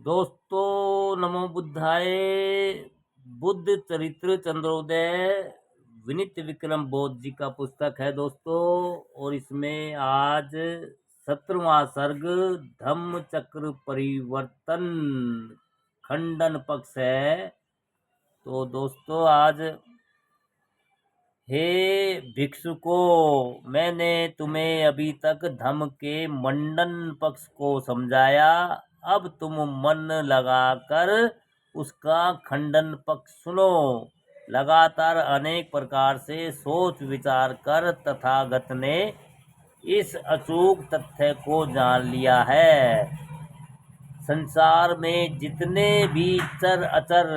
दोस्तों नमो बुद्धाय। बुद्ध चरित्र चंद्रोदय विनीत विक्रम बौद्ध जी का पुस्तक है दोस्तों। और इसमें आज 17वां सर्ग धम्म चक्र परिवर्तन खंडन पक्ष है। तो दोस्तों आज हे भिक्षुकों, मैंने तुम्हें अभी तक धम्म के मंडन पक्ष को समझाया। अब तुम मन लगाकर उसका खंडन पक्ष सुनो। लगातार अनेक प्रकार से सोच विचार कर तथागत ने इस अचूक तथ्य को जान लिया है। संसार में जितने भी चर अचर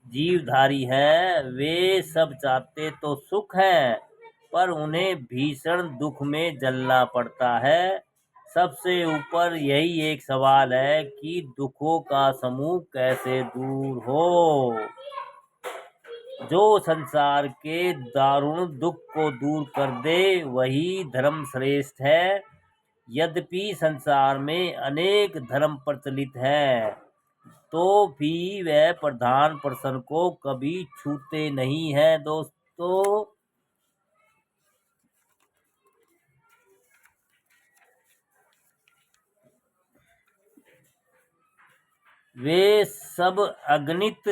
जीवधारी है वे सब चाहते तो सुख है, पर उन्हें भीषण दुख में जलना पड़ता है। सबसे ऊपर यही एक सवाल है कि दुखों का समूह कैसे दूर हो। जो संसार के दारुण दुख को दूर कर दे वही धर्म श्रेष्ठ है। यद्यपि संसार में अनेक धर्म प्रचलित है, तो भी वह प्रधान प्रश्न को कभी छूते नहीं है दोस्तों। वे सब अगणित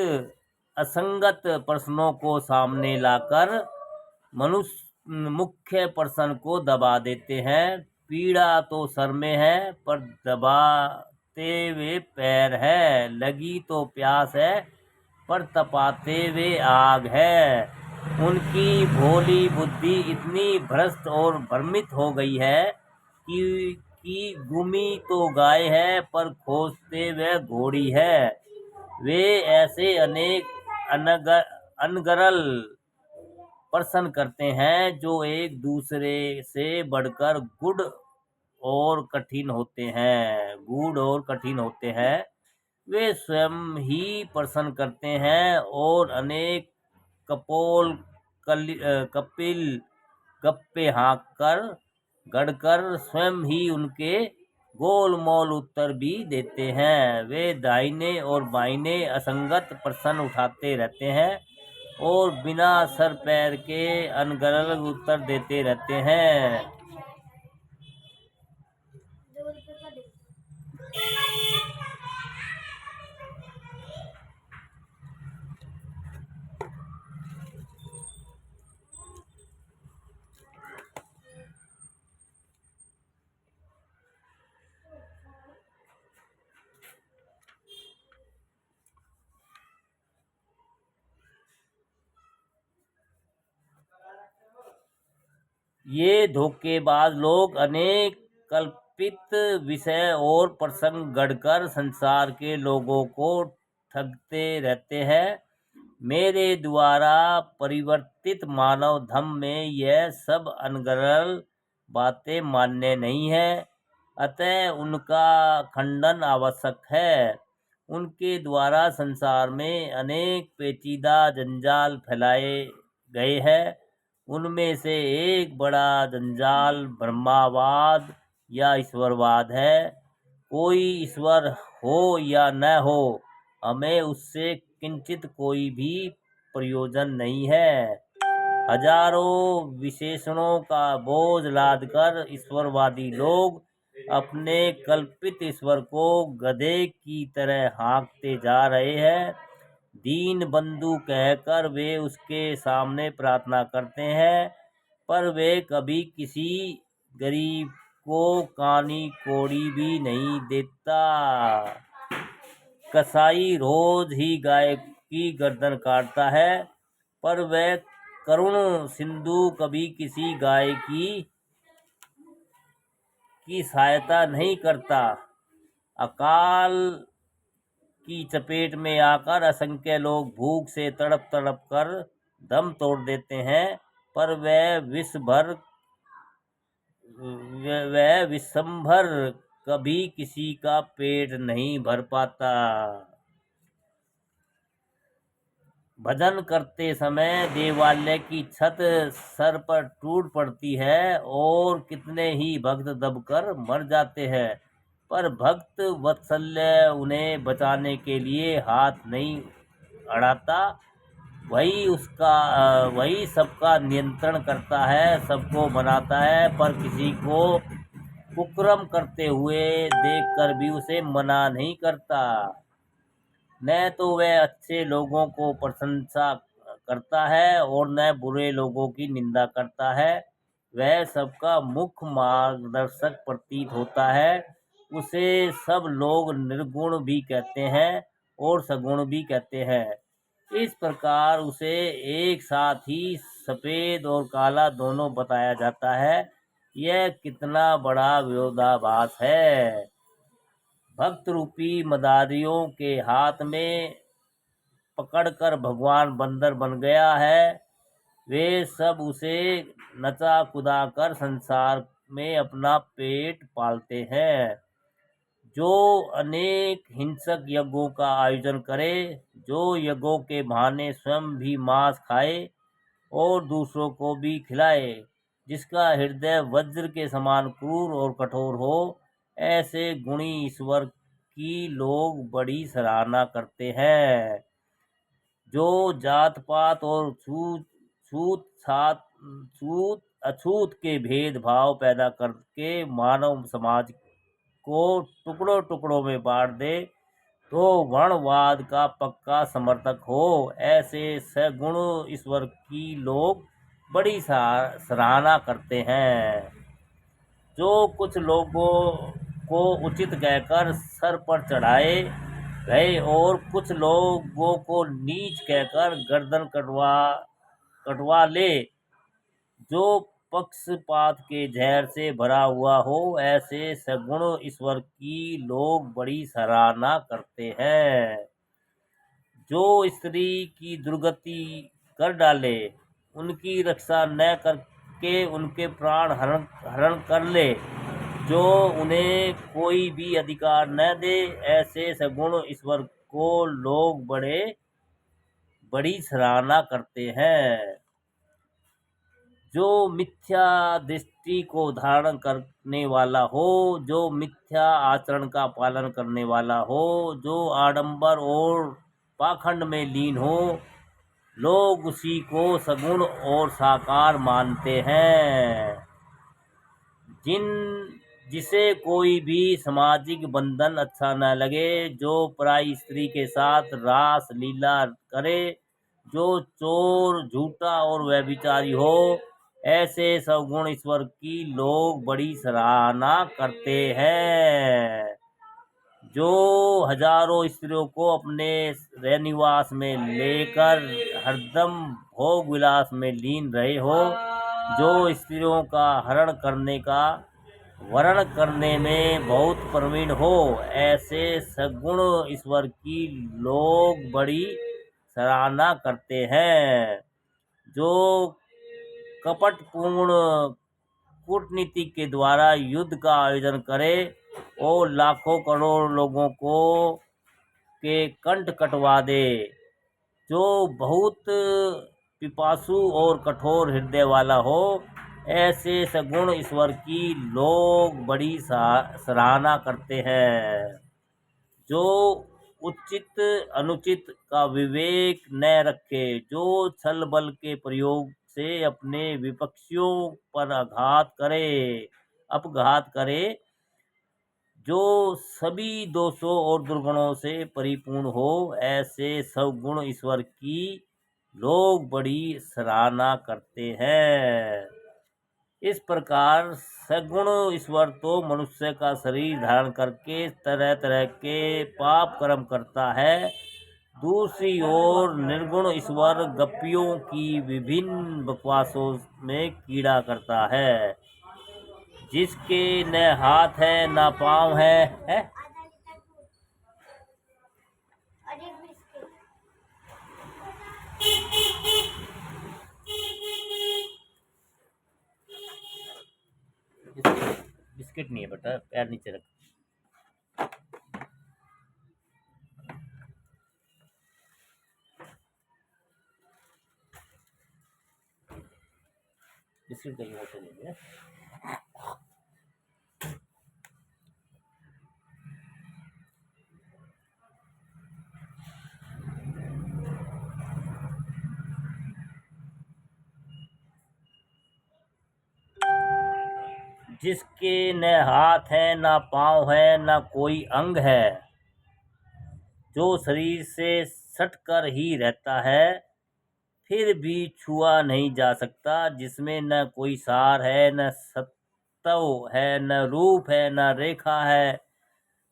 असंगत प्रश्नों को सामने लाकर मनुष्य मुख्य प्रश्न को दबा देते हैं। पीड़ा तो सर में है, पर दबाते वे पैर है। लगी तो प्यास है, पर तपाते वे आग है। उनकी भोली बुद्धि इतनी भ्रष्ट और भ्रमित हो गई है कि गुमी तो गाय है, पर खोजते वे घोड़ी है। वे ऐसे अनेक अनगरल प्रश्न करते हैं जो एक दूसरे से बढ़कर गूढ़ और कठिन होते हैं। वे स्वयं ही प्रश्न करते हैं और अनेक कपिल गप्पे हाँक कर गढ़कर स्वयं ही उनके गोलमोल उत्तर भी देते हैं। वे दाहिने और बाइने असंगत प्रश्न उठाते रहते हैं और बिना सर पैर के अनगढ़ उत्तर देते रहते हैं। ये धोखेबाज लोग अनेक कल्पित विषय और प्रसंग गढ़कर संसार के लोगों को ठगते रहते हैं। मेरे द्वारा परिवर्तित मानव धम्म में यह सब अनगढ़ बातें मान्य नहीं है, अतः उनका खंडन आवश्यक है। उनके द्वारा संसार में अनेक पेचीदा जंजाल फैलाए गए हैं। उनमें से एक बड़ा जंजाल ब्रह्मवाद या ईश्वरवाद है। कोई ईश्वर हो या न हो, हमें उससे किंचित कोई भी प्रयोजन नहीं है। हजारों विशेषणों का बोझ लादकर ईश्वरवादी लोग अपने कल्पित ईश्वर को गधे की तरह हाँकते जा रहे हैं। दीन बंधु कहकर वे उसके सामने प्रार्थना करते हैं, पर वे कभी किसी गरीब को कानी कोड़ी भी नहीं देता। कसाई रोज ही गाय की गर्दन काटता है, पर वह करुण सिंधु कभी किसी गाय की सहायता नहीं करता। अकाल की चपेट में आकर असंख्य लोग भूख से तड़प तड़प कर दम तोड़ देते हैं, पर वह विश्वंभर कभी किसी का पेट नहीं भर पाता। भजन करते समय देवालय की छत सर पर टूट पड़ती है और कितने ही भक्त दबकर मर जाते हैं। पर भक्त वत्सल्य उन्हें बचाने के लिए हाथ नहीं अड़ाता। वही सबका नियंत्रण करता है, सबको बनाता है, पर किसी को कुकर्म करते हुए देखकर भी उसे मना नहीं करता। न तो वह अच्छे लोगों को प्रशंसा करता है और न बुरे लोगों की निंदा करता है। वह सबका मुख्य मार्गदर्शक प्रतीत होता है। उसे सब लोग निर्गुण भी कहते हैं और सगुण भी कहते हैं। इस प्रकार उसे एक साथ ही सफेद और काला दोनों बताया जाता है। यह कितना बड़ा विरोधाभास है। भक्त रूपी मदारियों के हाथ में पकड़कर भगवान बंदर बन गया है। वे सब उसे नचा कुदा कर संसार में अपना पेट पालते हैं। जो अनेक हिंसक यज्ञों का आयोजन करे, जो यज्ञों के बहाने स्वयं भी मांस खाए और दूसरों को भी खिलाए, जिसका हृदय वज्र के समान क्रूर और कठोर हो, ऐसे गुणी ईश्वर की लोग बड़ी सराहना करते हैं। जो जात पात और छूत छात छूत अछूत के भेदभाव पैदा करके मानव समाज को टुकड़ों टुकड़ों में बांट दे, तो वर्णवाद का पक्का समर्थक हो, ऐसे सगुण ईश्वर की लोग बड़ी सराहना करते हैं। जो कुछ लोगों को उचित कहकर सर पर चढ़ाए गए और कुछ लोगों को नीच कहकर गर्दन कटवा ले, जो पक्षपात के जहर से भरा हुआ हो, ऐसे सगुण ईश्वर की लोग बड़ी सराहना करते हैं। जो स्त्री की दुर्गति कर डाले, उनकी रक्षा न करके उनके प्राण हरण कर ले, जो उन्हें कोई भी अधिकार न दे, ऐसे सगुण ईश्वर को लोग बड़ी सराहना करते हैं। जो मिथ्या दृष्टि को धारण करने वाला हो, जो मिथ्या आचरण का पालन करने वाला हो, जो आडंबर और पाखंड में लीन हो, लोग उसी को सगुण और साकार मानते हैं। जिसे कोई भी सामाजिक बंधन अच्छा न लगे, जो पराई स्त्री के साथ रास लीला करे, जो चोर झूठा और व्यभिचारी हो, ऐसे सगुण ईश्वर की लोग बड़ी सराहना करते हैं। जो हजारों स्त्रियों को अपने रहनिवास में लेकर हरदम भोग विलास में लीन रहे हो, जो स्त्रियों का वरण करने में बहुत प्रवीण हो, ऐसे सगुण ईश्वर की लोग बड़ी सराहना करते हैं। जो कपटपूर्ण कूटनीति के द्वारा युद्ध का आयोजन करे और लाखों करोड़ लोगों को के कंठ कटवा दे, जो बहुत पिपासु और कठोर हृदय वाला हो, ऐसे सगुण ईश्वर की लोग बड़ी सराहना करते हैं। जो उचित अनुचित का विवेक न रखे, जो छल बल के प्रयोग से अपने विपक्षियों पर अपघात करे, जो सभी दोषों और दुर्गुणों से परिपूर्ण हो, ऐसे सब गुण ईश्वर की लोग बड़ी सराहना करते हैं। इस प्रकार सगुण ईश्वर तो मनुष्य का शरीर धारण करके तरह तरह के पाप कर्म करता है। दूसरी ओर निर्गुण ईश्वर गप्पियों की विभिन्न बकवासों में कीड़ा करता है। जिसके न हाथ है न पाँव है? बिस्किट नहीं है बेटा, पैर नीचे रख। बिस्किट कहीं होते नहीं है। जिसके न हाथ है न पाँव है न कोई अंग है, जो शरीर से सटकर ही रहता है, फिर भी छुआ नहीं जा सकता, जिसमें न कोई सार है न सत्व है न रूप है न रेखा है,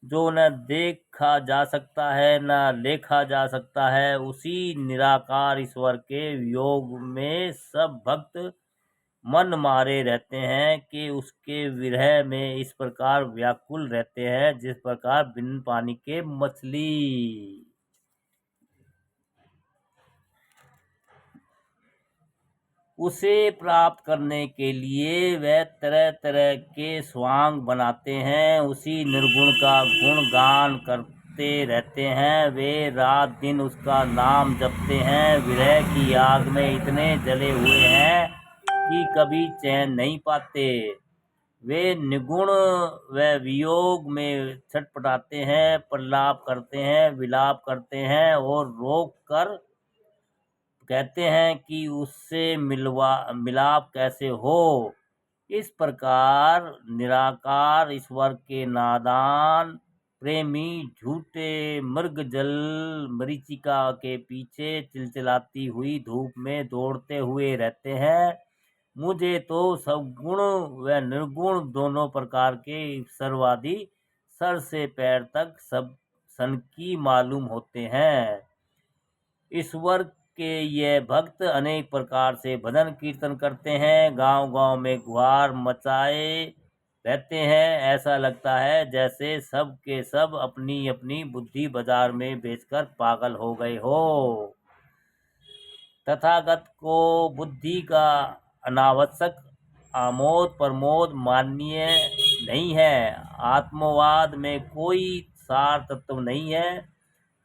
जो न देखा जा सकता है न लेखा जा सकता है, उसी निराकार ईश्वर के वियोग में सब भक्त मन मारे रहते हैं कि उसके विरह में इस प्रकार व्याकुल रहते हैं जिस प्रकार बिन पानी के मछली। उसे प्राप्त करने के लिए वे तरह तरह के स्वांग बनाते हैं, उसी निर्गुण का गुणगान करते रहते हैं, वे रात दिन उसका नाम जपते हैं, विरह की आग में इतने जले हुए हैं कि कभी चैन नहीं पाते। वे निगुण व वियोग में छटपटाते हैं, प्रलाप करते हैं, विलाप करते हैं और रोक कर कहते हैं कि उससे मिलाप कैसे हो। इस प्रकार निराकार ईश्वर के नादान प्रेमी झूठे मृग जल मरीचिका के पीछे चिलचिलाती हुई धूप में दौड़ते हुए रहते हैं। मुझे तो सगुण व निर्गुण दोनों प्रकार के सर्वादि सर से पैर तक सब सनकी मालूम होते हैं। ईश्वर के ये भक्त अनेक प्रकार से भजन कीर्तन करते हैं, गांव गांव में गुहार मचाए रहते हैं। ऐसा लगता है जैसे सब के सब अपनी अपनी बुद्धि बाजार में बेचकर पागल हो गए हो। तथागत को बुद्धि का अनावश्यक आमोद प्रमोद माननीय नहीं है। आत्मवाद में कोई सार तत्व नहीं है।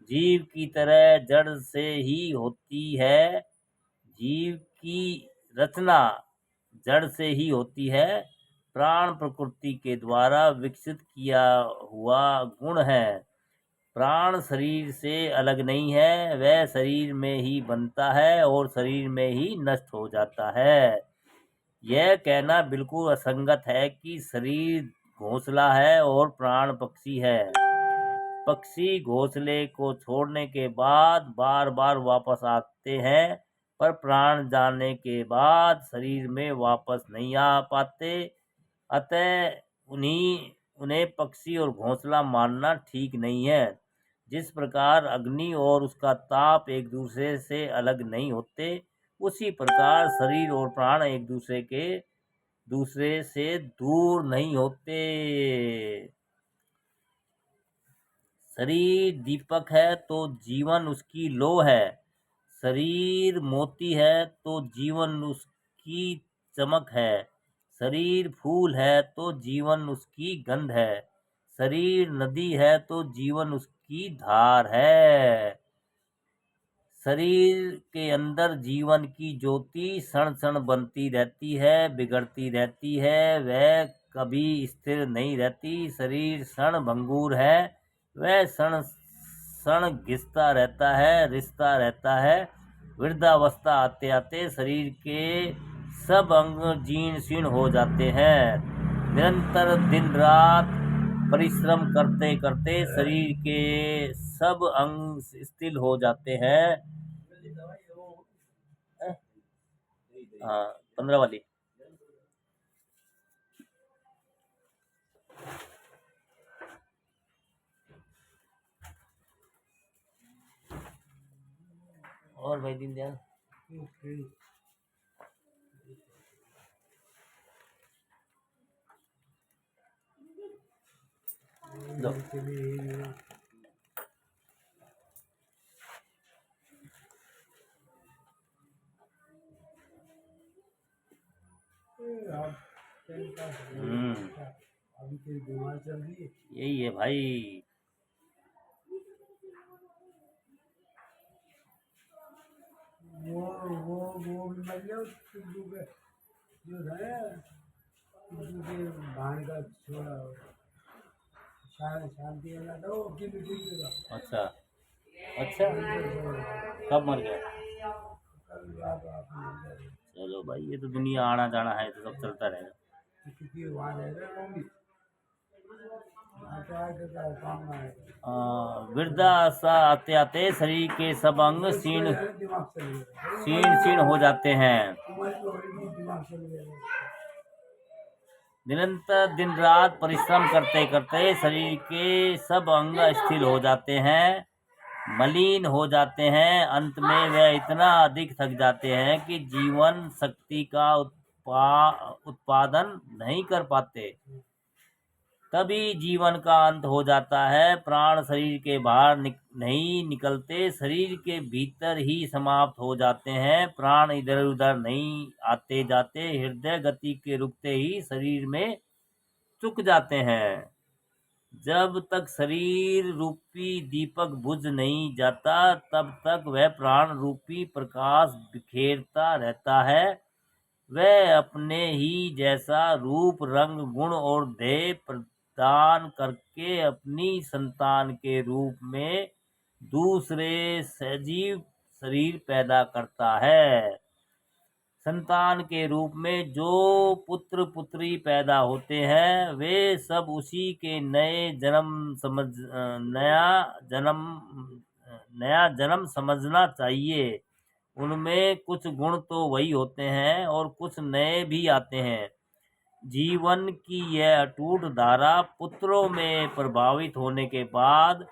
जीव की तरह जड़ से ही होती है। जीव की रचना जड़ से ही होती है। प्राण प्रकृति के द्वारा विकसित किया हुआ गुण है। प्राण शरीर से अलग नहीं है, वह शरीर में ही बनता है और शरीर में ही नष्ट हो जाता है। यह कहना बिल्कुल असंगत है कि शरीर घोंसला है और प्राण पक्षी है। पक्षी घोंसले को छोड़ने के बाद बार बार वापस आते हैं, पर प्राण जाने के बाद शरीर में वापस नहीं आ पाते। अतः उन्हें पक्षी और घोंसला मानना ठीक नहीं है। जिस प्रकार अग्नि और उसका ताप एक दूसरे से अलग नहीं होते, उसी प्रकार शरीर और प्राण एक दूसरे से दूर नहीं होते। शरीर दीपक है तो जीवन उसकी लौ है। शरीर मोती है तो जीवन उसकी चमक है। शरीर फूल है तो जीवन उसकी गंध है। शरीर नदी है तो जीवन उसकी धार है। शरीर के अंदर जीवन की ज्योति क्षण क्षण बनती रहती है, बिगड़ती रहती है, वह कभी स्थिर नहीं रहती। शरीर क्षण भंगुर है, वह क्षण क्षण घिसता रहता है, रिसता रहता है। वृद्धावस्था आते आते शरीर के सब अंग जीर्ण शीर्ण हो जाते हैं। निरंतर दिन रात परिश्रम करते करते शरीर के सब अंग शिथिल हो जाते हैं। हाँ, 15 वाली। और भाई दीनदयाल लो। अभी कोई बीमार चल रही है। यही है भाई। वो मर गया टिड्डू के जो है, टिड्डू के भाई का छोड़ा शांति वाला था वो टिड्डू का। अच्छा अच्छा, कब मर गया? कल रात आप मर गया। चलो भाई, ये तो दुनिया आना जाना है, तो सब चलता रहेगा। क्योंकि वहाँ रहेगा वो भी वहाँ तो आके क्या काम में आएगा वृद्धावस्था आते आते शरीर के सब अंग उम्र की क्षीण वजह से दिमाग चल गया क्षीण क्षीण हो जाते हैं। उम्र की वजह से दिमाग चल गया निरंतर दिन रात परिश्रम करते करते शरीर के सब अंग स्थिर हो जाते हैं, मलिन हो जाते हैं। अंत में वे इतना अधिक थक जाते हैं कि जीवन शक्ति का उत्पादन नहीं कर पाते। तभी जीवन का अंत हो जाता है। प्राण शरीर के बाहर नहीं निकलते, शरीर के भीतर ही समाप्त हो जाते हैं। प्राण इधर उधर नहीं आते जाते, हृदय गति के रुकते ही शरीर में चुक जाते हैं। जब तक शरीर रूपी दीपक बुझ नहीं जाता, तब तक वह प्राण रूपी प्रकाश बिखेरता रहता है। वह अपने ही जैसा रूप, रंग, गुण और ध्येय प्रदान करके अपनी संतान के रूप में दूसरे सजीव शरीर पैदा करता है। संतान के रूप में जो पुत्र पुत्री पैदा होते हैं, वे सब उसी के नया जन्म समझना चाहिए। उनमें कुछ गुण तो वही होते हैं और कुछ नए भी आते हैं। जीवन की यह अटूट धारा पुत्रों में प्रभावित होने के बाद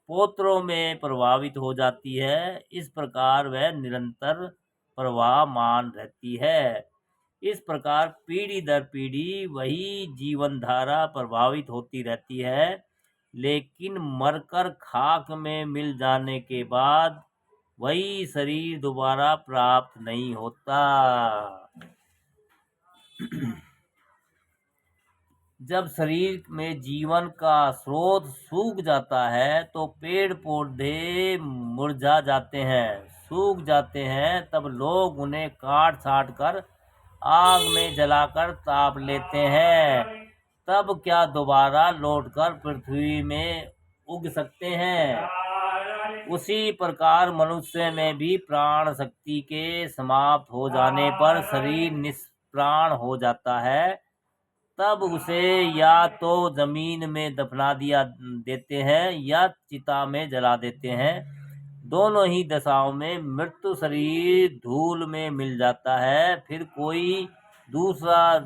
पोत्रों में प्रभावित हो जाती है। इस प्रकार वह निरंतर प्रवाहमान रहती है। इस प्रकार पीढ़ी दर पीढ़ी वही जीवन धारा प्रभावित होती रहती है, लेकिन मरकर खाक में मिल जाने के बाद वही शरीर दोबारा प्राप्त नहीं होता। जब शरीर में जीवन का स्रोत सूख जाता है तो पेड़ पौधे मुरझा जाते हैं, सूख जाते हैं। तब लोग उन्हें काट छाट कर आग में जलाकर ताप लेते हैं। तब क्या दोबारा लौटकर पृथ्वी में उग सकते हैं? उसी प्रकार मनुष्य में भी प्राण शक्ति के समाप्त हो जाने पर शरीर निष्प्राण हो जाता है। तब उसे या तो जमीन में दफना दिया देते हैं या चिता में जला देते हैं। दोनों ही दशाओं में मृत्यु शरीर धूल में मिल जाता है। फिर कोई दूसरा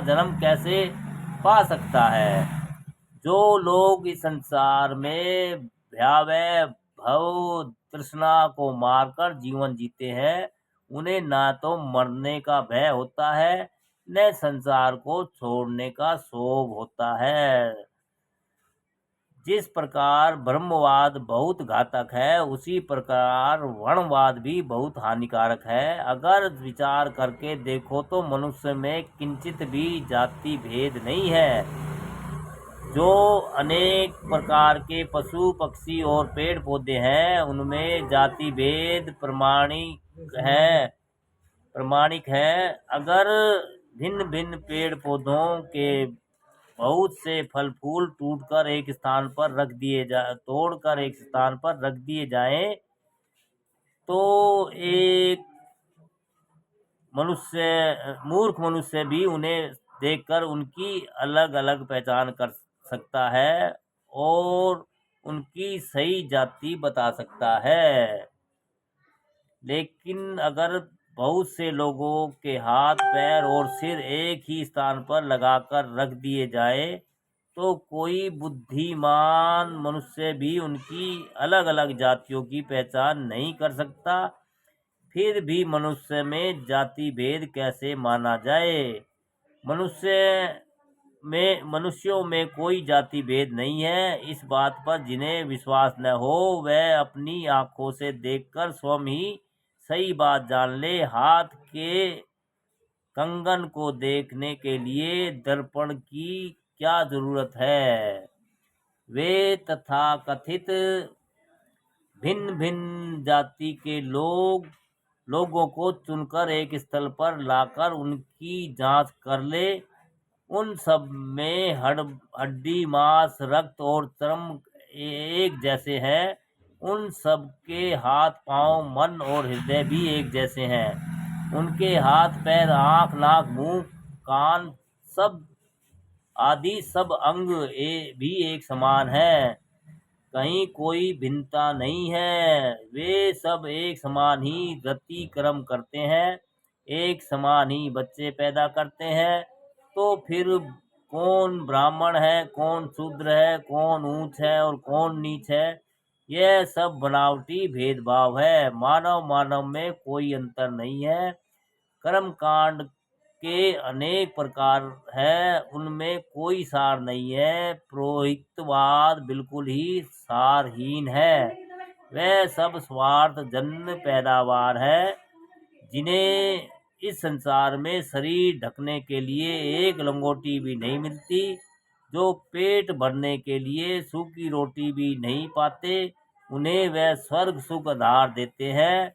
जन्म कैसे पा सकता है? जो लोग इस संसार में भयावह भव तृष्णा को मारकर जीवन जीते हैं, उन्हें ना तो मरने का भय होता है, न संसार को छोड़ने का शोभ होता है। जिस प्रकार ब्रह्मवाद बहुत घातक है, उसी प्रकार वर्णवाद भी बहुत हानिकारक है। अगर विचार करके देखो तो मनुष्य में किंचित भी जाति भेद नहीं है। जो अनेक प्रकार के पशु पक्षी और पेड़ पौधे हैं, उनमें जाति भेद प्रमाणिक है। अगर भिन्न भिन्न पेड़ पौधों के बहुत से फल फूल तोड़कर एक स्थान पर रख दिए जाएं, तो एक मूर्ख मनुष्य भी उन्हें देखकर उनकी अलग अलग पहचान कर सकता है और उनकी सही जाति बता सकता है। लेकिन अगर बहुत से लोगों के हाथ पैर और सिर एक ही स्थान पर लगाकर रख दिए जाए, तो कोई बुद्धिमान मनुष्य भी उनकी अलग अलग जातियों की पहचान नहीं कर सकता। फिर भी मनुष्य में जाति भेद कैसे माना जाए? मनुष्यों में कोई जाति भेद नहीं है। इस बात पर जिन्हें विश्वास न हो, वह अपनी आंखों से देखकर स्वयं ही सही बात जान ले। हाथ के कंगन को देखने के लिए दर्पण की क्या जरूरत है? वे तथाकथित भिन्न भिन्न जाति के लोगों को चुनकर एक स्थल पर लाकर उनकी जांच कर ले। उन सब में हड्डी, मांस, रक्त और चर्म एक जैसे हैं। उन सब के हाथ, पांव, मन और हृदय भी एक जैसे हैं। उनके हाथ पैर, आँख, नाक, मुंह, कान सब आदि सब अंग भी एक समान है, कहीं कोई भिन्नता नहीं है। वे सब एक समान ही गति कर्म करते हैं, एक समान ही बच्चे पैदा करते हैं। तो फिर कौन ब्राह्मण है, कौन शूद्र है, कौन ऊंच है और कौन नीच है? यह सब बनावटी भेदभाव है। मानव मानव में कोई अंतर नहीं है। कर्म कांड के अनेक प्रकार है, उनमें कोई सार नहीं है। पुरोहितवाद बिल्कुल ही सारहीन है। वह सब स्वार्थ जन्य पैदावार है, जिन्हें इस संसार में शरीर ढकने के लिए एक लंगोटी भी नहीं मिलती, जो पेट भरने के लिए सूखी रोटी भी नहीं पाते, उन्हें वह स्वर्ग सुख आधार देते हैं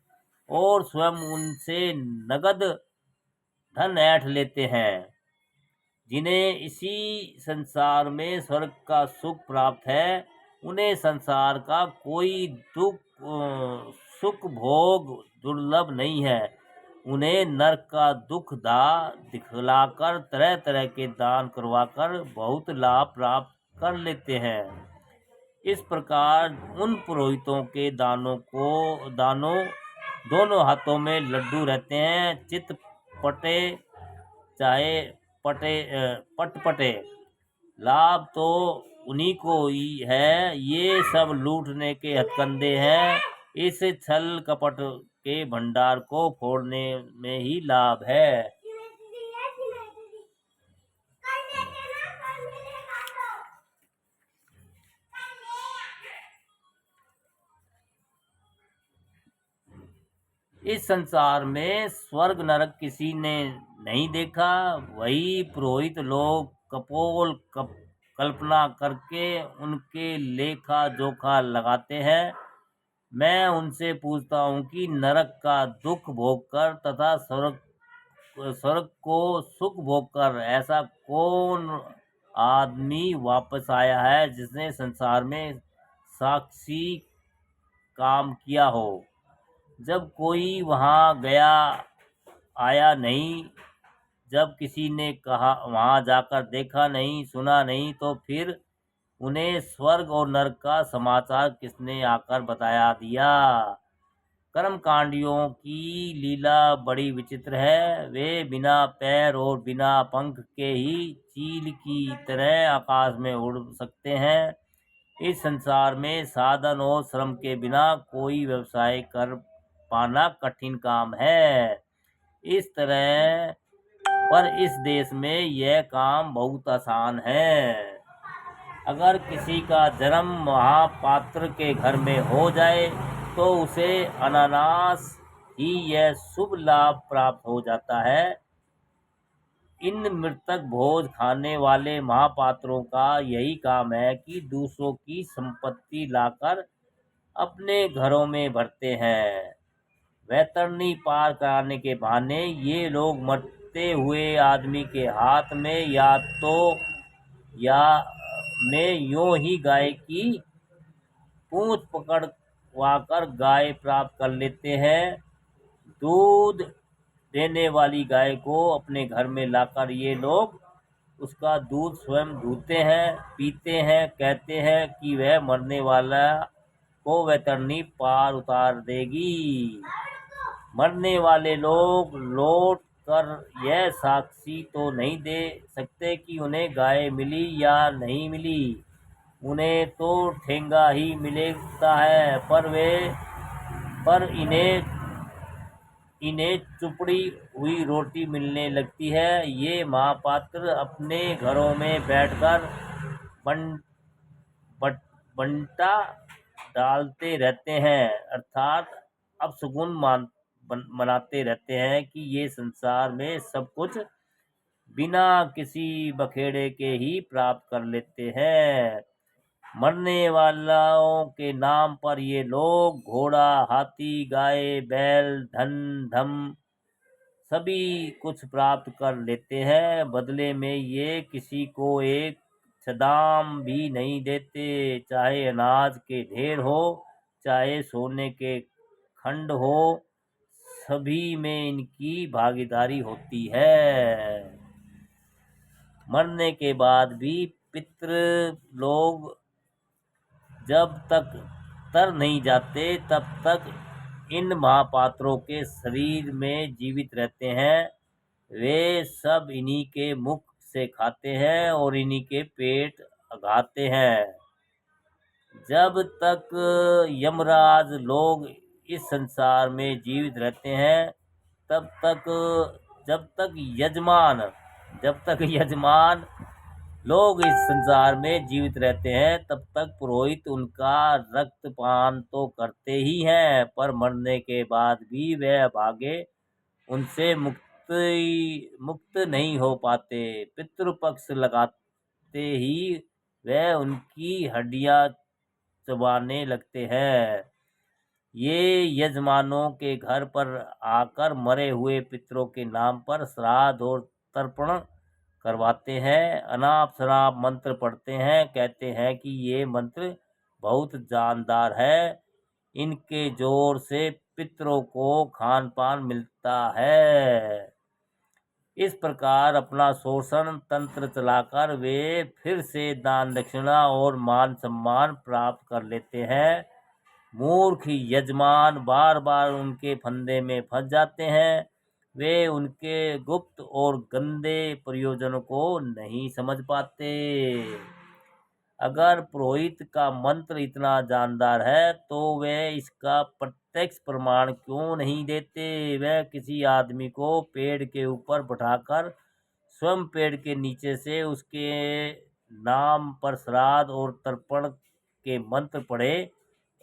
और स्वयं उनसे नगद धन ऐंठ लेते हैं। जिन्हें इसी संसार में स्वर्ग का सुख प्राप्त है, उन्हें संसार का कोई सुख भोग दुर्लभ नहीं है। उन्हें नरक का दुख दिखलाकर तरह तरह के दान करवाकर बहुत लाभ प्राप्त कर लेते हैं। इस प्रकार उन पुरोहितों के दानों दोनों हाथों में लड्डू रहते हैं, चित पटे चाहे पटपटे। लाभ तो उन्हीं को ही है। ये सब लूटने के हथकंडे हैं। इस छल कपट के भंडार को फोड़ने में ही लाभ है। इस संसार में स्वर्ग नरक किसी ने नहीं देखा। वही पुरोहित लोग कल्पना करके उनके लेखा जोखा लगाते हैं। मैं उनसे पूछता हूँ कि नरक का दुख भोगकर तथा स्वर्ग को सुख भोगकर ऐसा कौन आदमी वापस आया है जिसने संसार में साक्षी काम किया हो? जब कोई वहाँ गया आया नहीं, जब किसी ने कहा वहाँ जाकर देखा नहीं, सुना नहीं, तो फिर उन्हें स्वर्ग और नरक का समाचार किसने आकर बताया दिया? कर्मकांडियों की लीला बड़ी विचित्र है। वे बिना पैर और बिना पंख के ही चील की तरह आकाश में उड़ सकते हैं। इस संसार में साधन और श्रम के बिना कोई व्यवसाय कर पाना कठिन काम है। इस तरह पर इस देश में यह काम बहुत आसान है। अगर किसी का जन्म महापात्र के घर में हो जाए तो उसे अनायास ही यह शुभ लाभ प्राप्त हो जाता है। इन मृतक भोज खाने वाले महापात्रों का यही काम है कि दूसरों की संपत्ति लाकर अपने घरों में भरते हैं। वैतरणी पार कराने के बहाने ये लोग मरते हुए आदमी के हाथ में या यूं ही गाय की पूंछ पकड़वाकर गाय प्राप्त कर लेते हैं। दूध देने वाली गाय को अपने घर में लाकर ये लोग उसका दूध स्वयं दूहते हैं, पीते हैं, कहते हैं कि वह मरने वाला को वैतरणी पार उतार देगी। मरने वाले लोग लौट कर यह साक्षी तो नहीं दे सकते कि उन्हें गाय मिली या नहीं मिली। उन्हें तो ठेंगा ही मिलता है, पर इन्हें चुपड़ी हुई रोटी मिलने लगती है। ये महापात्र अपने घरों में बैठकर बंटा डालते रहते हैं, अर्थात अपशगुन मनाते रहते हैं कि ये संसार में सब कुछ बिना किसी बखेड़े के ही प्राप्त कर लेते हैं। मरने वालों के नाम पर ये लोग घोड़ा, हाथी, गाय, बैल, धन, धम सभी कुछ प्राप्त कर लेते हैं। बदले में ये किसी को एक छदाम भी नहीं देते, चाहे अनाज के ढेर हो, चाहे सोने के खंड हो, सभी में इनकी भागीदारी होती है। मरने के बाद भी पितृ लोग जब तक तर नहीं जाते तब तक इन महापात्रों के शरीर में जीवित रहते हैं। वे सब इन्हीं के मुख से खाते हैं और इन्हीं के पेट अगाते हैं। जब तक यमराज लोग इस संसार में जीवित रहते हैं तब तक जब तक यजमान लोग इस संसार में जीवित रहते हैं तब तक पुरोहित उनका रक्तपान तो करते ही हैं, पर मरने के बाद भी वह भागे उनसे मुक्त नहीं हो पाते। पितृपक्ष लगाते ही वह उनकी हड्डियां चबाने लगते हैं। ये यजमानों के घर पर आकर मरे हुए पितरों के नाम पर श्राद्ध और तर्पण करवाते हैं, अनाप शनाप मंत्र पढ़ते हैं। कहते हैं कि ये मंत्र बहुत जानदार है, इनके जोर से पितरों को खान पान मिलता है। इस प्रकार अपना शोषण तंत्र चलाकर वे फिर से दान दक्षिणा और मान सम्मान प्राप्त कर लेते हैं। मूर्ख यजमान बार बार उनके फंदे में फंस जाते हैं। वे उनके गुप्त और गंदे प्रयोजनों को नहीं समझ पाते। अगर पुरोहित का मंत्र इतना जानदार है तो वे इसका प्रत्यक्ष प्रमाण क्यों नहीं देते। वह किसी आदमी को पेड़ के ऊपर बैठाकर स्वयं पेड़ के नीचे से उसके नाम पर श्राद्ध और तर्पण के मंत्र पढ़े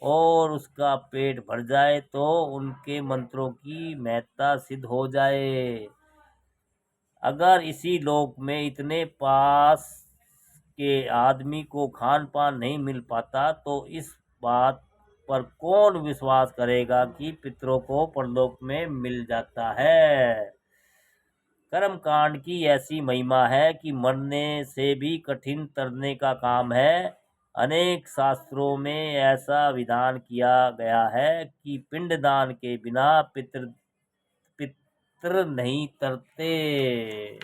और उसका पेट भर जाए तो उनके मंत्रों की महत्ता सिद्ध हो जाए। अगर इसी लोक में इतने पास के आदमी को खान पान नहीं मिल पाता तो इस बात पर कौन विश्वास करेगा कि पितरों को परलोक में मिल जाता है। कर्म कांड की ऐसी महिमा है कि मरने से भी कठिन तरने का काम है। अनेक शास्त्रों में ऐसा विधान किया गया है कि पिंडदान के बिना पितर नहीं तरते।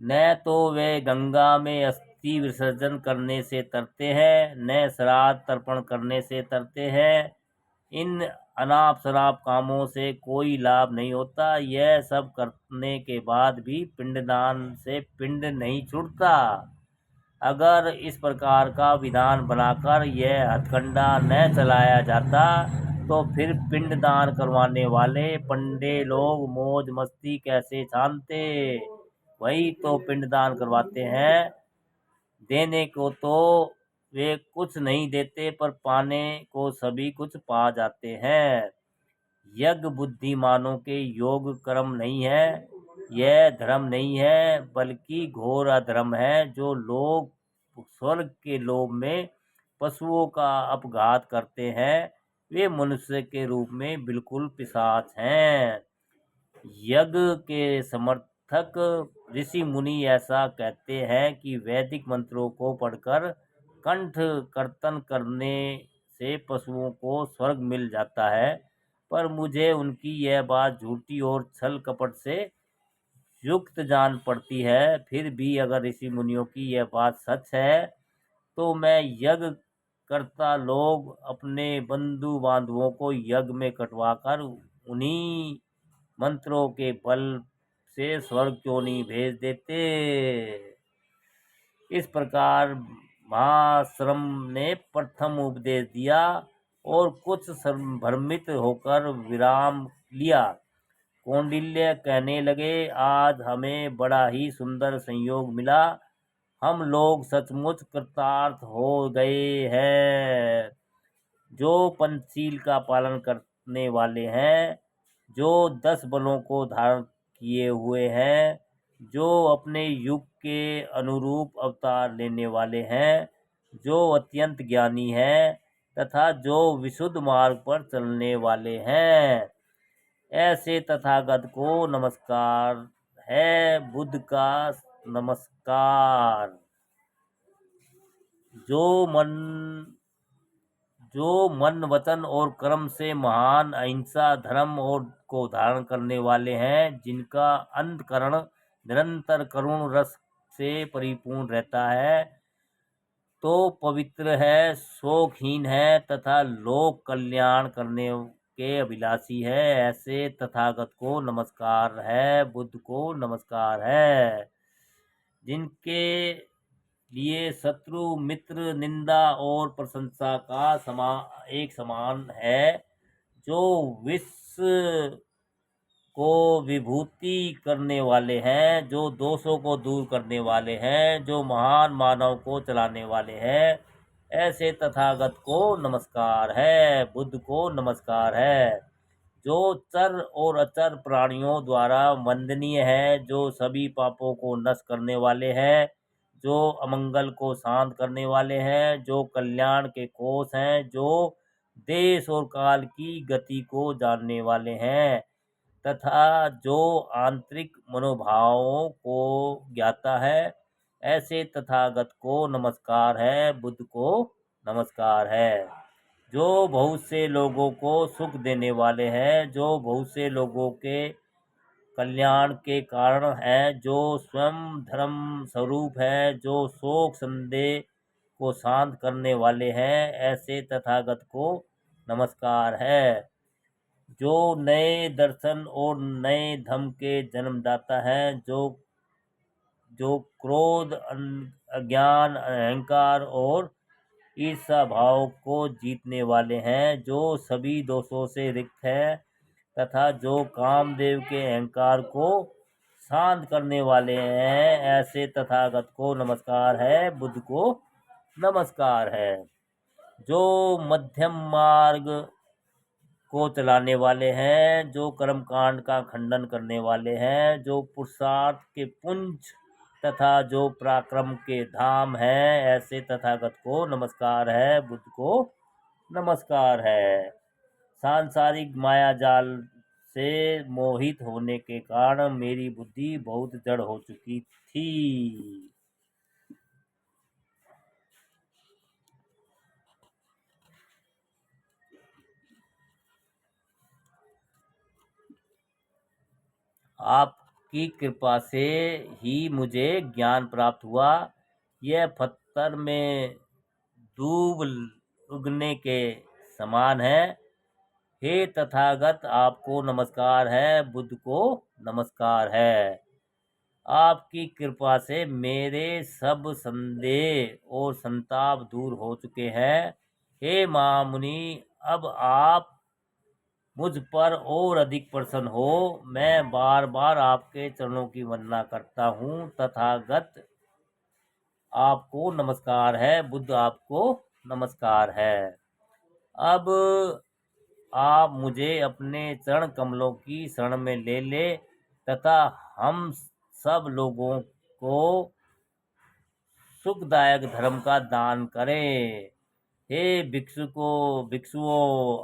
न तो वे गंगा में अस्थि विसर्जन करने से तरते हैं, न श्राद्ध तर्पण करने से तरते हैं। इन अनाप शनाप कामों से कोई लाभ नहीं होता। यह सब करने के बाद भी पिंडदान से पिंड नहीं छूटता। अगर इस प्रकार का विधान बनाकर यह हथकंडा न चलाया जाता तो फिर पिंडदान करवाने वाले पंडे लोग मौज मस्ती कैसे छानते। वही तो पिंडदान करवाते हैं, देने को तो वे कुछ नहीं देते पर पाने को सभी कुछ पा जाते हैं। यज्ञ बुद्धिमानों के योग कर्म नहीं है, यह धर्म नहीं है बल्कि घोर अधर्म है। जो लोग स्वर्ग के लोभ में पशुओं का अपघात करते हैं वे मनुष्य के रूप में बिल्कुल पिशाच हैं। यज्ञ के समर्थक ऋषि मुनि ऐसा कहते हैं कि वैदिक मंत्रों को पढ़कर कंठ कर्तन करने से पशुओं को स्वर्ग मिल जाता है, पर मुझे उनकी यह बात झूठी और छल कपट से युक्त जान पड़ती है। फिर भी अगर ऋषि मुनियों की यह बात सच है तो मैं यज्ञ करता लोग अपने बंधु बांधवों को यज्ञ में कटवाकर उन्हीं मंत्रों के बल से स्वर्ग क्यों नहीं भेज देते। इस प्रकार महाश्रम ने प्रथम उपदेश दिया और कुछ भ्रमित होकर विराम लिया। कौंडिल्य कहने लगे, आज हमें बड़ा ही सुंदर संयोग मिला। हम लोग सचमुच कृतार्थ हो गए हैं। जो पंचशील का पालन करने वाले हैं, जो 10 बलों को धारण किए हुए हैं, जो अपने युग के अनुरूप अवतार लेने वाले हैं, जो अत्यंत ज्ञानी हैं तथा जो विशुद्ध मार्ग पर चलने वाले हैं, ऐसे तथागत को नमस्कार है। बुद्ध का नमस्कार। जो मन वचन और कर्म से महान, अहिंसा धर्म और को धारण करने वाले हैं, जिनका अंतःकरण निरंतर करुण रस से परिपूर्ण रहता है, तो पवित्र है, शोकहीन है तथा लोक कल्याण करने के अभिलाषी है। ऐसे तथागत को नमस्कार है, बुद्ध को नमस्कार है। जिनके लिए शत्रु मित्र निंदा और प्रशंसा का एक समान है, जो विश्व को विभूति करने वाले हैं, जो दोषों को दूर करने वाले हैं, जो महान मानव को चलाने वाले हैं, ऐसे तथागत को नमस्कार है, बुद्ध को नमस्कार है। जो चर और अचर प्राणियों द्वारा वंदनीय है, जो सभी पापों को नष्ट करने वाले हैं, जो अमंगल को शांत करने वाले हैं, जो कल्याण के कोष हैं, जो देश और काल की गति को जानने वाले हैं, तथा जो आंतरिक मनोभावों को ज्ञाता है, ऐसे तथागत को नमस्कार है, बुद्ध को नमस्कार है। जो बहुत से लोगों को सुख देने वाले हैं, जो बहुत से लोगों के कल्याण के कारण है, जो स्वयं धर्म स्वरूप है, जो शोक संदेह को शांत करने वाले हैं, ऐसे तथागत को नमस्कार है। जो नए दर्शन और नए धर्म के जन्मदाता है, जो क्रोध, अज्ञान, अहंकार और ईर्ष्या भाव को जीतने वाले हैं, जो सभी दोषों से रिक्त है, तथा जो कामदेव के अहंकार को शांत करने वाले हैं, ऐसे तथागत को नमस्कार है, बुद्ध को नमस्कार है। जो मध्यम मार्ग को चलाने वाले हैं, जो कर्मकांड का खंडन करने वाले हैं, जो पुरुषार्थ के पुंज तथा जो पराक्रम के धाम है, ऐसे तथागत को नमस्कार है, बुद्ध को नमस्कार है। सांसारिक माया जाल से मोहित होने के कारण मेरी बुद्धि बहुत जड़ हो चुकी थी। आपकी कृपा से ही मुझे ज्ञान प्राप्त हुआ। यह पत्थर में दूब उगने के समान है। हे तथागत, आपको नमस्कार है, बुद्ध को नमस्कार है। आपकी कृपा से मेरे सब संदेह और संताप दूर हो चुके हैं। हे महामुनि, अब आप मुझ पर और अधिक प्रसन्न हो। मैं बार बार आपके चरणों की वंदना करता हूँ। तथागत, आपको नमस्कार है, बुद्ध आपको नमस्कार है। अब आप मुझे अपने चरण कमलों की शरण में ले ले तथा हम सब लोगों को सुखदायक धर्म का दान करें। हे भिक्षुओं,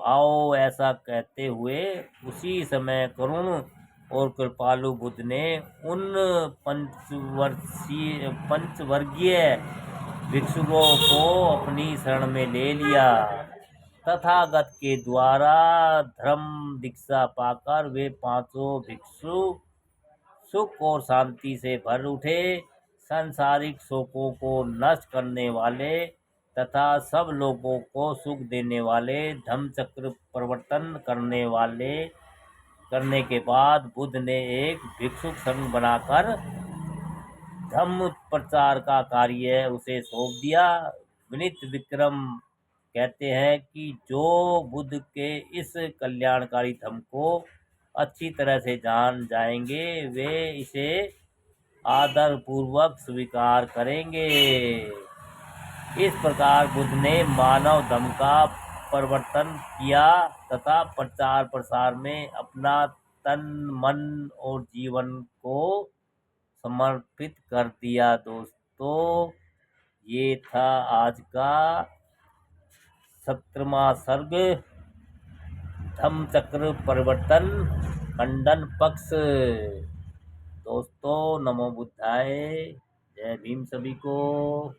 आओ। ऐसा कहते हुए उसी समय करुण और कृपालु बुद्ध ने उन पंचवर्गीय भिक्षुओं को अपनी शरण में ले लिया। तथागत के द्वारा धर्म दीक्षा पाकर वे पांचों भिक्षु सुख और शांति से भर उठे। सांसारिक शोकों को नष्ट करने वाले तथा सब लोगों को सुख देने वाले धम्म चक्र प्रवर्तन करने के बाद बुद्ध ने एक भिक्षुक संघ बनाकर धम्म प्रचार का कार्य उसे सौंप दिया। विनीत विक्रम कहते हैं कि जो बुद्ध के इस कल्याणकारी धम्म को अच्छी तरह से जान जाएंगे, वे इसे आदर पूर्वक स्वीकार करेंगे। इस प्रकार बुद्ध ने मानव धर्म का प्रवर्तन किया तथा प्रचार प्रसार में अपना तन, मन और जीवन को समर्पित कर दिया। दोस्तों, ये था आज का 17वां सर्ग, धम्म चक्र परिवर्तन खंडन पक्ष। दोस्तों, नमो बुद्धाय। जय भीम सभी को।